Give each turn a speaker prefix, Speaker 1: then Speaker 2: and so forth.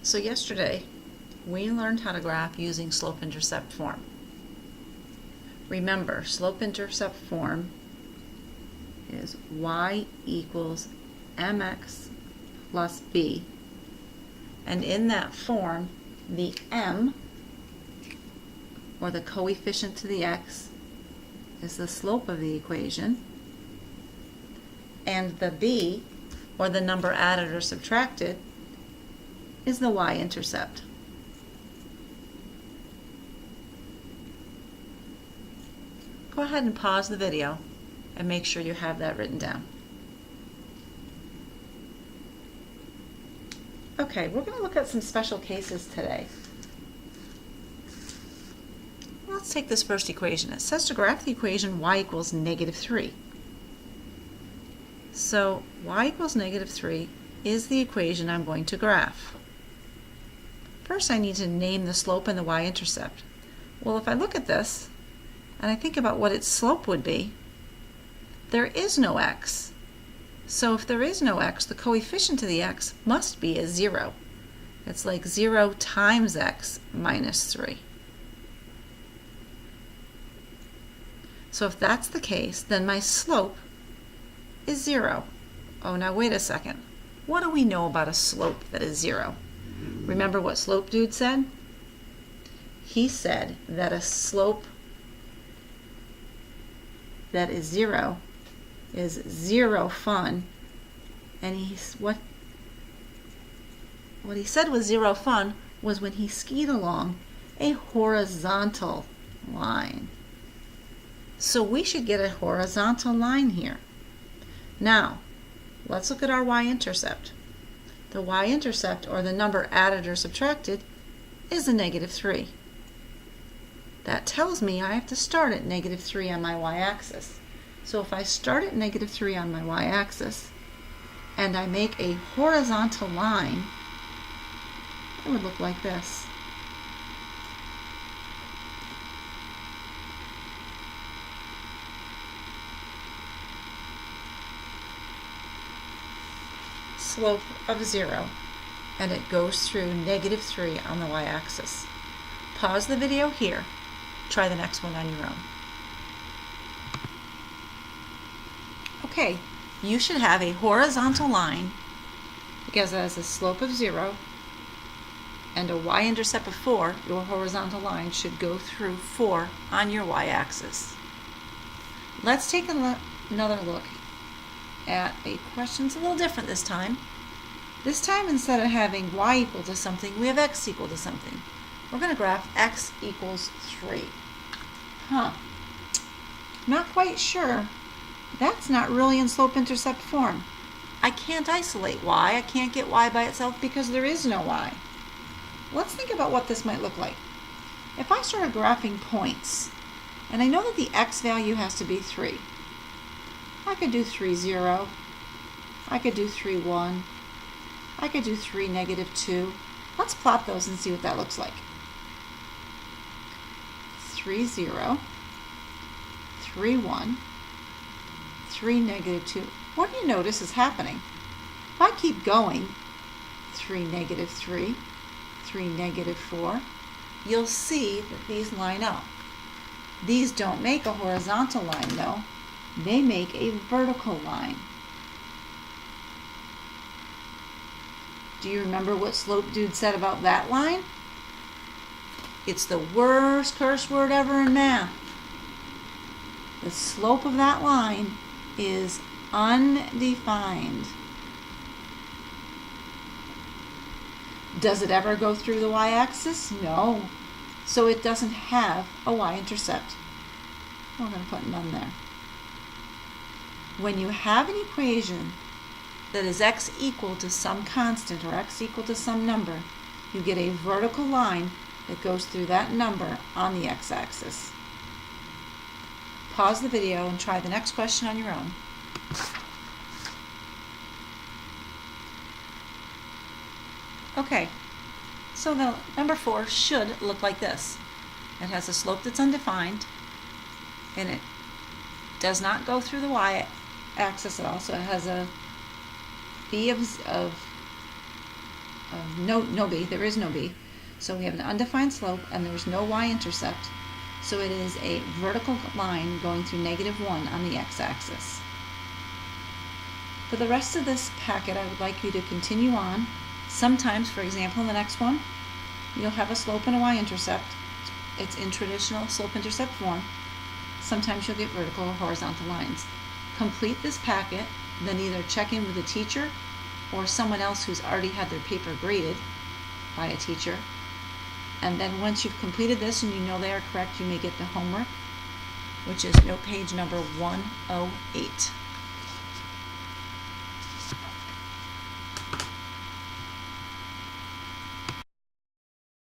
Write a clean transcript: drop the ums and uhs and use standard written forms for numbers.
Speaker 1: So yesterday, we learned how to graph using slope-intercept form. Remember, slope-intercept form is y equals mx plus b. And in that form, the m, or the coefficient to the x, is the slope of the equation, and the b, or the number added or subtracted, is the y-intercept. Go ahead and pause the video and make sure you have that written down. Okay, we're going to look at some special cases today. Let's take this first equation. It says to graph the equation y equals -3. So y equals -3 is the equation I'm going to graph. First, I need to name the slope and the y-intercept. Well, if I look at this and I think about what its slope would be, there is no x. So if there is no x, the coefficient to the x must be a 0. It's like 0 times x minus 3. So if that's the case, then my slope is 0. Oh, now wait a second. What do we know about a slope that is 0? Remember what Slope Dude said? He said that a slope that is 0 is 0 fun, and what he said was 0 fun was when he skied along a horizontal line. So we should get a horizontal line here. Now, let's look at our y-intercept. The y-intercept, or the number added or subtracted, is a -3. That tells me I have to start at -3 on my y-axis. So if I start at -3 on my y-axis and I make a horizontal line, it would look like this. Slope of 0, and it goes through -3 on the y-axis. Pause the video here. Try the next one on your own. Okay, you should have a horizontal line because it has a slope of 0 and a y-intercept of 4. Your horizontal line should go through 4 on your y-axis. Let's take another look at a question. It's a little different this time. This time, instead of having y equal to something, we have x equal to something. We're going to graph x equals 3. Not quite sure. That's not really in slope-intercept form. I can't isolate y. I can't get y by itself because there is no y. Let's think about what this might look like. If I started graphing points, and I know that the x value has to be 3, I could do 3, 0. I could do 3, 1. I could do 3, -2. Let's plot those and see what that looks like. 3, 0. 3, 1. 3, -2. What do you notice is happening? If I keep going, 3, -3, 3, -4, you'll see that these line up. These don't make a horizontal line, though. They make a vertical line. Do you remember what Slope Dude said about that line? It's the worst curse word ever in math. The slope of that line is undefined. Does it ever go through the y-axis? No. So it doesn't have a y-intercept. We're going to put none there. When you have an equation that is x equal to some constant or x equal to some number, you get a vertical line that goes through that number on the x-axis. Pause the video and try the next question on your own. Okay, so the number 4 should look like this. It has a slope that's undefined, and it does not go through the y-axis at all, so it has a b of no b. There is no b. So we have an undefined slope and there's no y-intercept. So it is a vertical line going through -1 on the x-axis. For the rest of this packet, I would like you to continue on. Sometimes, for example, in the next one, you'll have a slope and a y-intercept. It's in traditional slope-intercept form. Sometimes you'll get vertical or horizontal lines. Complete this packet, then either check in with the teacher or someone else who's already had their paper graded by a teacher. And then once you've completed this and you know they are correct, you may get the homework, which is note page number 108.